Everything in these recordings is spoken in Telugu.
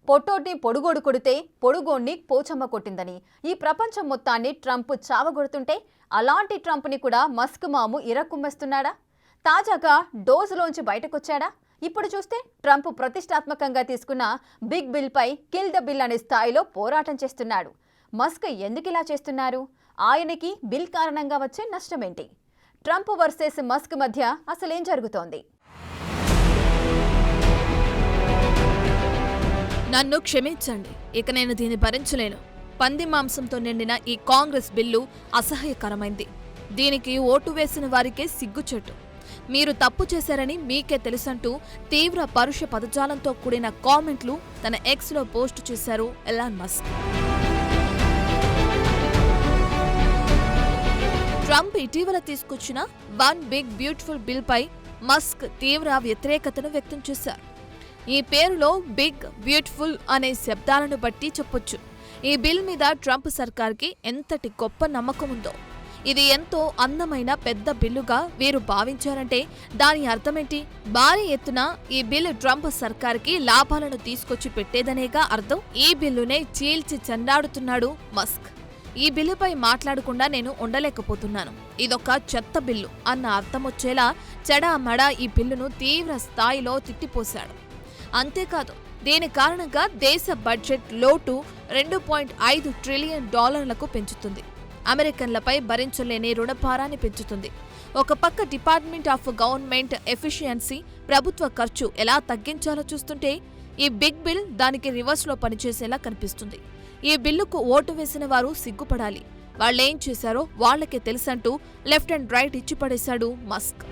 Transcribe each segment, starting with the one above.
పొట్టోడ్ని పొడుగోడు కొడితే పొడుగోడ్ని పోచమ్మ కొట్టిందని ఈ ప్రపంచం మొత్తాన్ని ట్రంప్ చావగొడుతుంటే అలాంటి ట్రంప్ని కూడా మస్క్ మాము ఇరక్కుమ్మేస్తున్నాడా? తాజాగా డోజ్లోంచి బయటకొచ్చాడా? ఇప్పుడు చూస్తే ట్రంప్ ప్రతిష్టాత్మకంగా తీసుకున్న బిగ్ బిల్పై కిల్ ద బిల్ అనే స్థాయిలో పోరాటం చేస్తున్నాడు. మస్క్ ఎందుకిలా చేస్తున్నారు? ఆయనకి బిల్ కారణంగా వచ్చే నష్టమేంటి? ట్రంప్ వర్సెస్ మస్క్ మధ్య అసలేం జరుగుతోంది? నన్ను క్షమించండి, ఇక నేను దీన్ని భరించలేను. పంది మాంసంతో నిండిన ఈ కాంగ్రెస్ బిల్లు అసహ్యకరమైంది. దీనికి ఓటు వేసిన వారికే సిగ్గుచెట్టు. మీరు తప్పు చేశారని మీకే తెలుసంటూ తీవ్ర పరుష పదజాలంతో కూడిన కామెంట్లు తన ఎక్స్లో పోస్టు చేశారు ఎలాన్ మస్క్. ట్రంప్ ఇటీవల తీసుకొచ్చిన వన్ బిగ్ బ్యూటిఫుల్ బిల్పై మస్క్ తీవ్ర వ్యతిరేకతను వ్యక్తం చేశారు. ఈ పేరులో బిగ్, బ్యూటిఫుల్ అనే శబ్దాలను బట్టి చెప్పొచ్చు ఈ బిల్ మీద ట్రంప్ సర్కార్కి ఎంతటి గొప్ప నమ్మకం ఉందో. ఇది ఎంతో అందమైన పెద్ద బిల్లుగా వీరు భావించారంటే దాని అర్థమేంటి? భారీ ఎత్తున ఈ బిల్లు ట్రంప్ సర్కార్కి లాభాలను తీసుకొచ్చి పెట్టేదనేగా అర్థం. ఈ బిల్లునే చీల్చి చెండాడుతున్నాడు మస్క్. ఈ బిల్లుపై మాట్లాడకుండా నేను ఉండలేకపోతున్నాను, ఇదొక చెత్త బిల్లు అన్న అర్థమొచ్చేలా చెడామడా ఈ బిల్లును తీవ్ర స్థాయిలో తిట్టిపోశాడు. అంతేకాదు, దీని కారణంగా దేశ బడ్జెట్ లోటు $2.5 ట్రిలియన్ పెంచుతుంది. అమెరికన్లపై భరించలేని రుణభారాన్ని పెంచుతుంది. ఒక పక్క డిపార్ట్మెంట్ ఆఫ్ గవర్నమెంట్ ఎఫిషియన్సీ, ప్రభుత్వ ఖర్చు ఎలా తగ్గించాలో చూస్తుంటే ఈ బిగ్ బిల్ దానికి రివర్స్లో పనిచేసేలా కనిపిస్తుంది. ఈ బిల్లుకు ఓటు వేసిన వారు సిగ్గుపడాలి. వాళ్ళేం చేశారో వాళ్లకే తెలుసంటూ లెఫ్ట్ అండ్ రైట్ ఇచ్చి పడేశాడు మస్క్.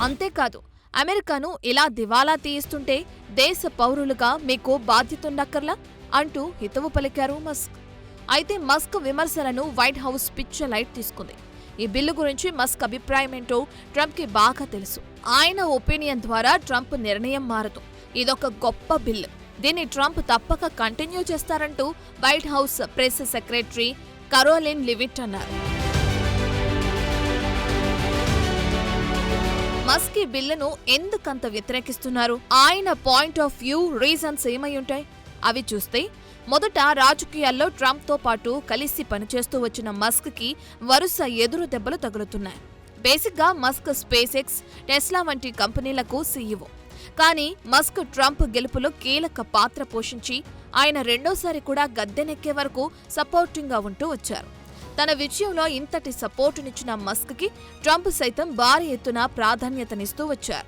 అంతేకాదు, అమెరికాను ఇలా దివాలా తీయిస్తుంటే దేశ పౌరులుగా మీకు బాధ్యతుండక్కర్లా అంటూ హితవు పలికారు మస్క్. అయితే మస్క్ విమర్శలను వైట్ హౌస్ పిచ్చ లైట్ తీసుకుంది. ఈ బిల్లు గురించి మస్క్ అభిప్రాయమేంటో ట్రంప్కి బాగా తెలుసు. ఆయన ఒపీనియన్ ద్వారా ట్రంప్ నిర్ణయం మారదు. ఇదొక గొప్ప బిల్లు, దీన్ని ట్రంప్ తప్పక కంటిన్యూ చేస్తారంటూ White House press secretary Caroline Leavitt అన్నారు. మస్క్ ఈ బిల్లును ఎందుకంత వ్యతిరేకిస్తున్నారు? ఆయన పాయింట్ ఆఫ్ వ్యూ, రీజన్స్ ఏమై ఉంటాయి? అవి చూస్తే, మొదట రాజకీయాల్లో ట్రంప్తో పాటు కలిసి పనిచేస్తూ వచ్చిన మస్క్కి వరుస ఎదురు దెబ్బలు తగులుతున్నాయి. బేసిక్గా మస్క్ స్పేస్ ఎక్స్, టెస్లా వంటి కంపెనీలకు సీఈఓ. కానీ మస్క్ ట్రంప్ గెలుపులో కీలక పాత్ర పోషించి ఆయన రెండోసారి కూడా గద్దెనెక్కే వరకు సపోర్టింగ్గా ఉంటూ వచ్చారు. తన విజయంలో ఇంతటి సపోర్టునిచ్చిన మస్క్కి ట్రంప్ సైతం భారీ ఎత్తున ప్రాధాన్యతనిస్తూ వచ్చారు.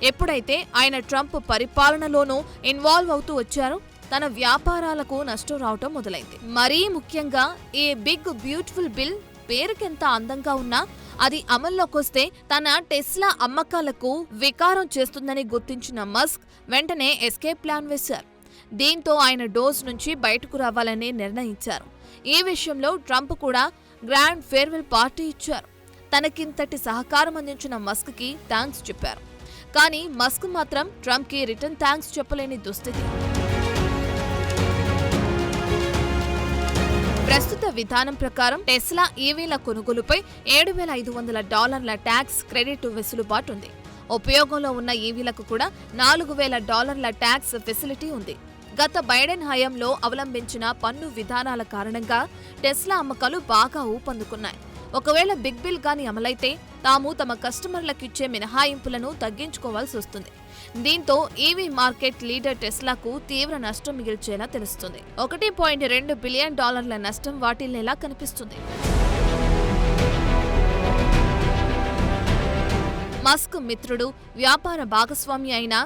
ఎప్పుడైతే ఆయన ట్రంప్ పరిపాలనలోనూ ఇన్వాల్వ్ అవుతూ వచ్చారో తన వ్యాపారాలకు నష్టం రావటం మొదలైంది. మరీ ముఖ్యంగా ఈ బిగ్ బ్యూటిఫుల్ బిల్ పేరుకెంత అందంగా ఉన్నా అది అమల్లోకొస్తే తన టెస్లా అమ్మకాలకు వికారం చేస్తుందని గుర్తించిన మస్క్ వెంటనే ఎస్కేప్ ప్లాన్ వేశారు. దీంతో ఆయన డోజ్ నుంచి బయటకు రావాలని నిర్ణయించారు. ఈ విషయంలో ట్రంప్ కూడా గ్రాండ్ ఫేర్వెల్ పార్టీ ఇచ్చారు. తనకింతటి సహకారం అందించిన మస్క్కి థ్యాంక్స్ చెప్పారు. కానీ మస్క్ మాత్రం ట్రంప్కి రిటర్న్ థ్యాంక్స్ చెప్పలేని దుస్థితి. ప్రస్తుత విధానం ప్రకారం టెస్లా ఈవీల కొనుగోలుపై $7,500 ట్యాక్స్ క్రెడిట్ వెసులుబాటు ఉంది. ఉపయోగంలో ఉన్న ఈవీలకు కూడా $4,000 ట్యాక్స్ ఫెసిలిటీ ఉంది. గత బైడెన్ హయాంలో అవలంబించిన పన్ను విధానాల కారణంగా టెస్లా అమ్మకాలు బాగా ఊపందుకున్నాయి. ఒకవేళ బిగ్ బిల్ గాని అమలైతే తాము తమ కస్టమర్లకిచ్చే మినహాయింపులను తగ్గించుకోవాల్సి వస్తుంది. దీంతో ఈవీ మార్కెట్ లీడర్ టెస్లాకు తీవ్ర నష్టం మిగిల్చేలా తెలుస్తుంది. $1.2 బిలియన్ నష్టం వాటిల్లేలా కనిపిస్తుంది. మస్క్ మిత్రుడు, వ్యాపార భాగస్వామి అయిన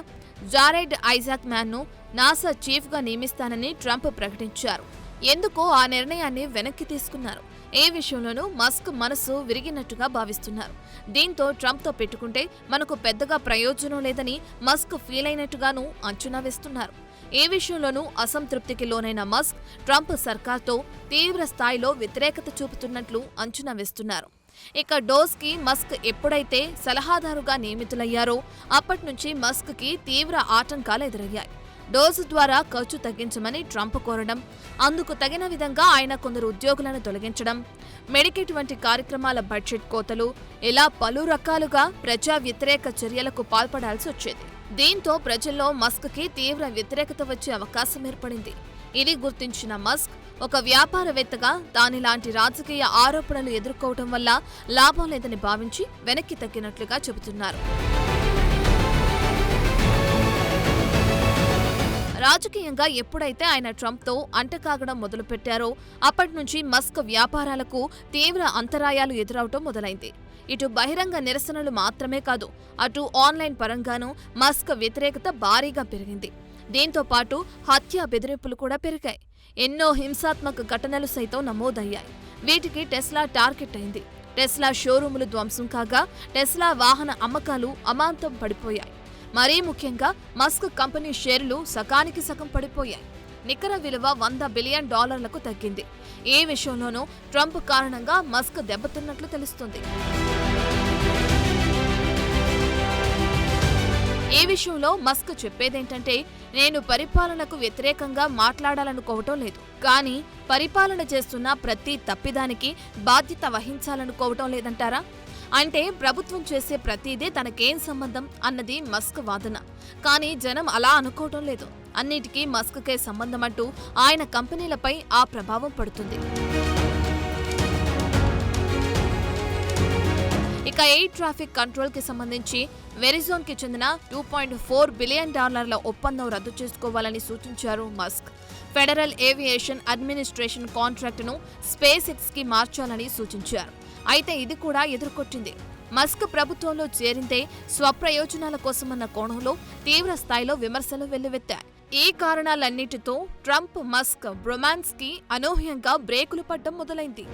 జారెడ్ ఐజాక్ మ్యాన్ను నాసా చీఫ్గా నియమిస్తానని ట్రంప్ ప్రకటించారు. ఎందుకో ఆ నిర్ణయాన్ని వెనక్కి తీసుకున్నారు. ఏ విషయంలోనూ మస్క్ మనసు విరిగినట్టుగా భావిస్తున్నారు. దీంతో ట్రంప్తో పెట్టుకుంటే మనకు పెద్దగా ప్రయోజనం లేదని మస్క్ ఫీల్ అయినట్టుగానూ అంచనా వేస్తున్నారు. ఏ విషయంలోనూ అసంతృప్తికి లోనైన మస్క్ ట్రంప్ సర్కార్తో తీవ్ర స్థాయిలో వ్యతిరేకత చూపుతున్నట్లు అంచనా వేస్తున్నారు. ఇక డోస్కి మస్క్ ఎప్పుడైతే సలహాదారుగా నియమితులయ్యారో అప్పటి నుంచి మస్క్కి తీవ్ర ఆటంకాలు ఎదురయ్యాయి. డోసు ద్వారా ఖర్చు తగ్గించమని ట్రంప్ కోరడం, అందుకు తగిన విధంగా ఆయన కొందరు ఉద్యోగులను తొలగించడం, మెడికేట్ వంటి కార్యక్రమాల బడ్జెట్ కోతలు, ఇలా పలు రకాలుగా ప్రజా వ్యతిరేక చర్యలకు పాల్పడాల్సి వచ్చేది. దీంతో ప్రజల్లో మస్క్కి తీవ్ర వ్యతిరేకత వచ్చే అవకాశం ఏర్పడింది. ఇది గుర్తించిన మస్క్ ఒక వ్యాపారవేత్తగా దానిలాంటి రాజకీయ ఆరోపణలు ఎదుర్కోవటం వల్ల లాభం లేదని భావించి వెనక్కి తగ్గినట్లుగా చెబుతున్నారు. రాజకీయంగా ఎప్పుడైతే ఆయన ట్రంప్తో అంటకాగడం మొదలుపెట్టారో అప్పటి నుంచి మస్క్ వ్యాపారాలకు తీవ్ర అంతరాయాలు ఎదురవటం మొదలైంది. ఇటు బహిరంగ నిరసనలు మాత్రమే కాదు, అటు ఆన్లైన్ పరంగానూ మస్క్ వ్యతిరేకత భారీగా పెరిగింది. దీంతో పాటు హత్య బెదిరింపులు కూడా పెరిగాయి. ఎన్నో హింసాత్మక ఘటనలు సైతం నమోదయ్యాయి. వీటికి టెస్లా టార్గెట్ అయింది. టెస్లా షోరూములు ధ్వంసం కాగా టెస్లా వాహన అమ్మకాలు అమాంతం పడిపోయాయి. మరీ ముఖ్యంగా మస్క్ కంపెనీ షేర్లు సగానికి సగం పడిపోయాయి. నికర విలువ $100 బిలియన్ తగ్గింది. ఏ విషయంలోనూ ట్రంప్ కారణంగా మస్క్ దెబ్బతిన్నట్లు తెలుస్తుంది. ఈ విషయంలో మస్క్ చెప్పేదేంటంటే, నేను పరిపాలనకు వ్యతిరేకంగా మాట్లాడాలనుకోవటం లేదు, కానీ పరిపాలన చేస్తున్న ప్రతి తప్పిదానికి బాధ్యత వహించాలనుకోవటం లేదంటారా? అంటే ప్రభుత్వం చేసే ప్రతిదీ తనకేం సంబంధం అన్నది మస్క్ వాదన. కానీ జనం అలా అనుకోవటం లేదు. అన్నిటికీ మస్క్కే సంబంధమంటూ ఆయన కంపెనీలపై ఆ ప్రభావం పడుతుంది. ఇక ఎయిర్ ట్రాఫిక్ కంట్రోల్ కి సంబంధించి వెరిజోన్ కి చెందిన $2.4 బిలియన్ ఒప్పందం రద్దు చేసుకోవాలని సూచించారు మస్క్. ఫెడరల్ ఏవియేషన్ అడ్మినిస్ట్రేషన్ కాంట్రాక్టును స్పేస్ ఎక్స్ కి మార్చాలని సూచించారు. అయితే ఇది కూడా ఎదుర్కొట్టింది. మస్క్ ప్రభుత్వంలో చేరిందే స్వప్రయోజనాల కోసమన్న కోణంలో తీవ్ర స్థాయిలో విమర్శలు వెల్లువెత్తాయి. ఈ కారణాలన్నిటితో ట్రంప్ మస్క్ బ్రొమాన్స్ కి అనూహ్యంగా బ్రేకులు పడ్డం మొదలైంది.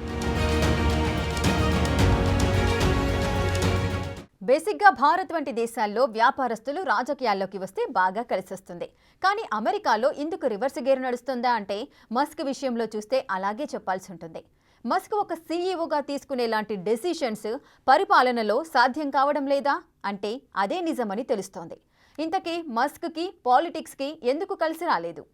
బేసిక్గా భారత్ వంటి దేశాల్లో వ్యాపారస్తులు రాజకీయాల్లోకి వస్తే బాగా కలిసొస్తుంది. కానీ అమెరికాలో ఇందుకు రివర్స్ గేర్ నడుస్తుందా అంటే మస్క్ విషయంలో చూస్తే అలాగే చెప్పాల్సి ఉంటుంది. మస్క్ ఒక సీఈఓగా తీసుకునేలాంటి డెసిషన్స్ పరిపాలనలో సాధ్యం కావడం లేదా అంటే అదే నిజమని తెలుస్తోంది. ఇంతకీ మస్క్కి పాలిటిక్స్కి ఎందుకు కలిసి రాలేదు?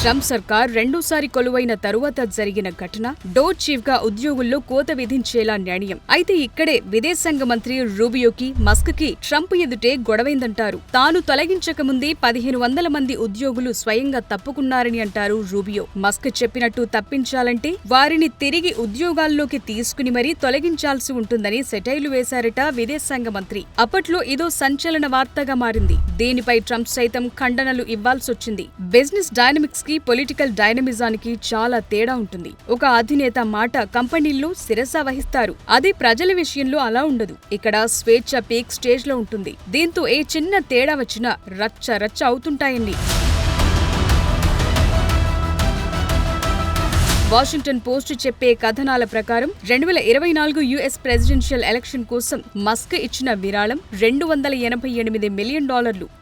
ట్రంప్ సర్కార్ రెండోసారి కొలువైన తరువాత జరిగిన ఘటన డోజ్ చీఫ్ గా ఉద్యోగుల్లో కోత విధించేలా నిర్ణయం. అయితే ఇక్కడే విదేశాంగ మంత్రి రూబియోకి మస్క్ కి ట్రంప్ ఎదుటే గొడవైందంటారు. తాను తొలగించకముందే 1500 మంది ఉద్యోగులు స్వయంగా తప్పుకున్నారని అంటారు రూబియో. మస్క్ చెప్పినట్టు తప్పించాలంటే వారిని తిరిగి ఉద్యోగాల్లోకి తీసుకుని మరీ తొలగించాల్సి ఉంటుందని సెటైర్లు వేశారట విదేశాంగ మంత్రి. అప్పట్లో ఇదో సంచలన వార్తగా మారింది. దీనిపై ట్రంప్ సైతం ఖండనలు ఇవ్వాల్సొచ్చింది. బిజినెస్ డైనమిక్స్ కి పొలిటికల్ డైనమిజానికి చాలా తేడా ఉంటుంది. ఒక అధినేత మాట కంపెనీల్లో శిరస వహిస్తారు. అది ప్రజల విషయంలో అలా ఉండదు. ఇక్కడ స్వేచ్ఛ పీక్ స్టేజ్ లో ఉంటుంది. దీంతో ఏ చిన్న తేడా వచ్చినా రచ్చ రచ్చ అవుతుంటాయండి. వాషింగ్టన్ పోస్ట్ చెప్పే కథనాల ప్రకారం 2024 యుఎస్ ప్రెసిడెన్షియల్ ఎలక్షన్ కోసం మస్క్ ఇచ్చిన విరాళం $288 మిలియన్.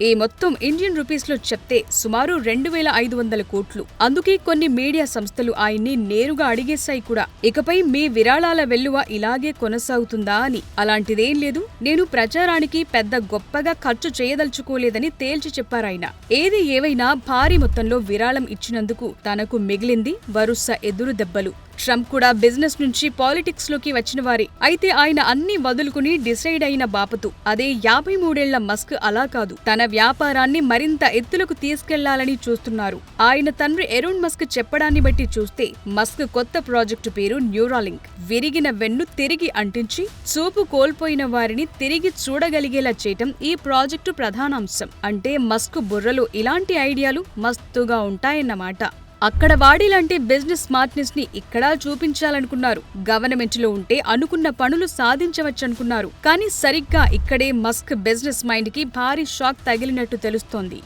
ఈ మొత్తం ఇండియన్ రూపీస్ లో చెప్తే సుమారు 2500 కోట్లు. అందుకే కొన్ని మీడియా సంస్థలు ఆయన్ని నేరుగా అడిగేశాయి కూడా, ఇకపై మీ విరాళాల వెల్లువ ఇలాగే కొనసాగుతుందా అని. అలాంటిదేం లేదు, నేను ప్రచారానికి పెద్ద గొప్పగా ఖర్చు చేయదలుచుకోలేదని తేల్చి చెప్పారాయన. ఏది ఏవైనా భారీ మొత్తంలో విరాళం ఇచ్చినందుకు తనకు మిగిలింది వరుస ఎదురు దెబ్బలు. ట్రంప్ కూడా బిజినెస్ నుంచి పాలిటిక్స్ లోకి వచ్చిన వారే. అయితే ఆయన అన్ని వదులుకుని డిసైడ్ అయిన బాపతు. అదే 53 ఏళ్ల మస్క్ అలా కాదు. తన వ్యాపారాన్ని మరింత ఎత్తులకు తీసుకెళ్లాలని చూస్తున్నారు. ఆయన తండ్రి ఎరోన్ మస్క్ చెప్పడాన్ని బట్టి చూస్తే మస్క్ కొత్త ప్రాజెక్టు పేరు న్యూరాలింక్. విరిగిన వెన్ను తిరిగి అంటించి చూపు కోల్పోయిన వారిని తిరిగి చూడగలిగేలా చేయటం ఈ ప్రాజెక్టు ప్రధానాంశం. అంటే మస్క్ బుర్రలో ఇలాంటి ఐడియాలు మస్తుగా ఉంటాయన్నమాట. అక్కడ వాడిలాంటి బిజినెస్ స్మార్ట్నెస్ ని ఇక్కడా చూపించాలనుకున్నారు. గవర్నమెంట్ లో ఉంటే అనుకున్న పనులు సాధించవచ్చనుకున్నారు. కానీ సరిగ్గా ఇక్కడే మస్క్ బిజినెస్ మైండ్ కి భారీ షాక్ తగిలినట్టు తెలుస్తోంది.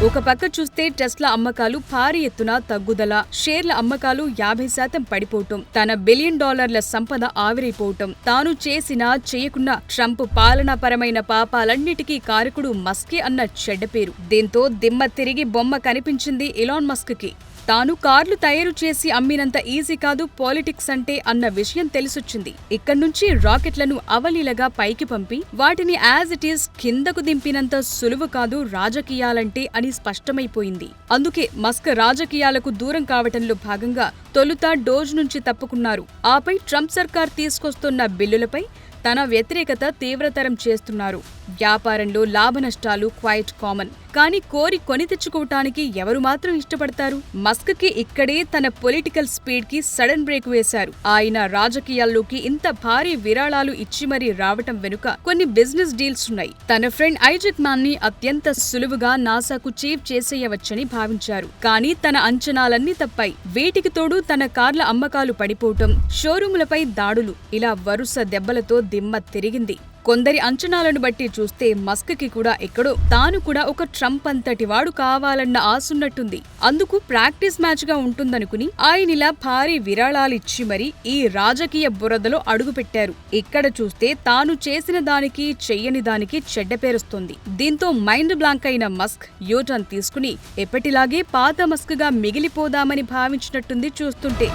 ఒక పక్క చూస్తే టెస్లా అమ్మకాలు భారీ ఎత్తున తగ్గుదల, షేర్ల అమ్మకాలు 50% పడిపోవటం, తన $1 బిలియన్ సంపద ఆవిరైపోవటం, తాను చేసినా చేయకున్నా ట్రంప్ పాలనాపరమైన పాపాలన్నిటికీ కారకుడు మస్కే అన్న చెడ్డ పేరు. దీంతో దిమ్మ తిరిగి బొమ్మ కనిపించింది ఎలాన్ మస్క్ కి. తాను కార్లు తయారు చేసి అమ్మినంత ఈజీ కాదు పాలిటిక్స్ అంటే అన్న విషయం తెలిసొచ్చింది. ఇక్కడ్నుంచి రాకెట్లను అవలీలగా పైకి పంపి వాటిని యాజ్ ఇట్ ఈస్ కిందకు దింపినంత సులువు కాదు రాజకీయాలంటే అని స్పష్టమైపోయింది. అందుకే మస్క్ రాజకీయాలకు దూరం కావటంలో భాగంగా తొలుత డోజ్ నుంచి తప్పుకున్నారు. ఆపై ట్రంప్ సర్కార్ తీసుకొస్తున్న బిల్లులపై తన వ్యతిరేకత తీవ్రతరం చేస్తున్నారు. వ్యాపారంలో లాభనష్టాలు క్వైట్ కామన్. కానీ కోరి కొని తెచ్చుకోవటానికి ఎవరు మాత్రం ఇష్టపడతారు? మస్క్ కి ఇక్కడే తన పొలిటికల్ స్పీడ్ కి సడన్ బ్రేక్ వేశారు. ఆయన రాజకీయాల్లోకి ఇంత భారీ విరాళాలు ఇచ్చి మరీ రావటం వెనుక కొన్ని బిజినెస్ డీల్స్ ఉన్నాయి. తన ఫ్రెండ్ ఐజక్ మ్యాన్ ని అత్యంత సులువుగా నాసాకు చీఫ్ చేసేయవచ్చని భావించారు. కానీ తన అంచనాలన్నీ తప్పాయి. వీటికి తోడు తన కార్ల అమ్మకాలు పడిపోవటం, షోరూములపై దాడులు, ఇలా వరుస దెబ్బలతో దిమ్మ తిరిగింది. కొందరి అంచనాలను బట్టి చూస్తే మస్క్ కి కూడా ఎక్కడో తాను కూడా ఒక ట్రంప్ అంతటి వాడు కావాలన్న ఆసున్నట్టుంది. అందుకు ప్రాక్టీస్ మ్యాచ్ గా ఉంటుందనుకుని ఆయనిలా భారీ విరాళాలిచ్చి మరీ ఈ రాజకీయ బురదలో అడుగుపెట్టారు. ఇక్కడ చూస్తే తాను చేసిన దానికి చెయ్యని దానికి చెడ్డ పేరుస్తోంది. దీంతో మైండ్ బ్లాంక్ అయిన మస్క్ యూటర్న్ తీసుకుని ఎప్పటిలాగే పాత మస్క్ గా మిగిలిపోదామని భావించినట్టుంది చూస్తుంటే.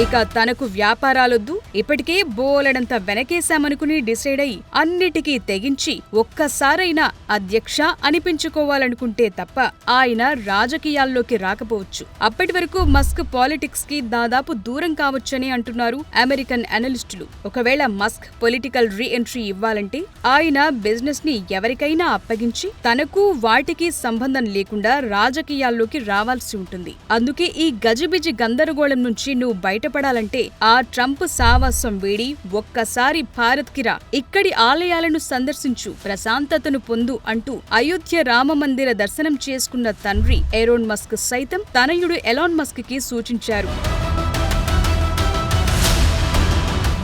ఇక తనకు వ్యాపారాలొద్దు, ఇప్పటికే బోలెడంత వెనకేశామనుకుని డిసైడ్ అయి అన్నిటికీ తెగించి ఒక్కసారైనా అధ్యక్ష అనిపించుకోవాలనుకుంటే తప్ప ఆయన రాజకీయాల్లోకి రాకపోవచ్చు. అప్పటి వరకు మస్క్ పాలిటిక్స్ కి దాదాపు దూరం కావచ్చని అంటున్నారు అమెరికన్ అనలిస్టులు. ఒకవేళ మస్క్ పొలిటికల్ రీ ఎంట్రీ ఇవ్వాలంటే ఆయన బిజినెస్ ని ఎవరికైనా అప్పగించి తనకు వాటికి సంబంధం లేకుండా రాజకీయాల్లోకి రావాల్సి ఉంటుంది. అందుకే ఈ గజిబిజి గందరగోళం నుంచి నువ్వు బయటపడాలంటే ఆ ట్రంప్ సావాసం వీడి ఒక్కసారి భారత్ కి రా, ఇక్కడి ఆలయాలను సందర్శించు, ప్రశాంతతను పొందు అంటూ అయోధ్య రామ మందిర దర్శనం చేసుకున్న తండ్రి ఎలోన్ మస్క్ సైతం తనయుడు ఎలాన్ మస్క్ కి సూచించారు.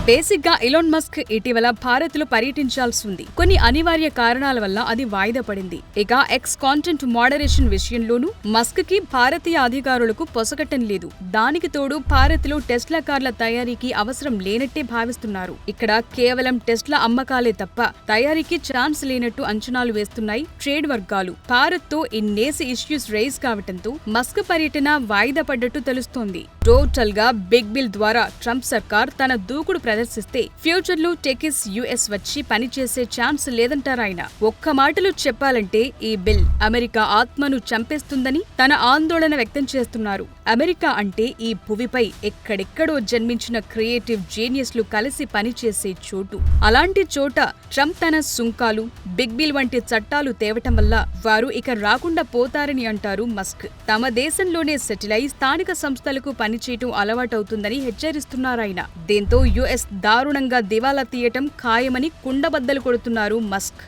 బేసిక్ గా ఎలాన్ మస్క్ ఇటీవల భారత్ లో పర్యటించాల్సి ఉంది. కొన్ని అనివార్య కారణాల వల్ల అది వాయిదా పడింది. ఇక ఎక్స్ కాంటెంట్ మోడరేషన్ విషయంలోనూ మస్క్ కి భారతీయ అధికారులకు పొసగటం లేదు. దానికి తోడు భారత్ లో టెస్లా కార్ల తయారీకి అవసరం లేనట్టే భావిస్తున్నారు. ఇక్కడ కేవలం టెస్లా అమ్మకాలే తప్ప తయారీకి ఛాన్స్ లేనట్టు అంచనాలు వేస్తున్నాయి ట్రేడ్ వర్గాలు. భారత్ తో ఇన్నేసి ఇష్యూస్ రైజ్ కావటంతో మస్క్ పర్యటన వాయిదా పడ్డట్టు తెలుస్తోంది. టోటల్ గా బిగ్ బిల్ ద్వారా ట్రంప్ సర్కార్ తన దూకుడు ప్రదర్శిస్తే ఫ్యూచర్ లో టెకిస్ యుఎస్ వచ్చి పనిచేసే ఛాన్స్ లేదంటారాయన. ఒక్క మాటలో చెప్పాలంటే ఈ బిల్ అమెరికా ఆత్మను చంపేస్తుందని తన ఆందోళన వ్యక్తం చేస్తున్నారు. అమెరికా అంటే ఈ భువిపై ఎక్కడెక్కడో జన్మించిన క్రియేటివ్ జీనియస్లు కలిసి పనిచేసే చోటు. అలాంటి చోట ట్రంప్ తన సుంకాలు, బిగ్ బిల్ వంటి చట్టాలు తేవటం వల్ల వారు ఇక రాకుండా పోతారని అంటారు మస్క్. తమ దేశంలోనే సెటిల్ అయి స్థానిక సంస్థలకు పనిచేయటం అలవాటవుతుందని హెచ్చరిస్తున్నారాయన. దీంతో యుఎస్ దారుణంగా దివాలా తీయటం ఖాయమని కుండబద్దలు కొడుతున్నారు మస్క్.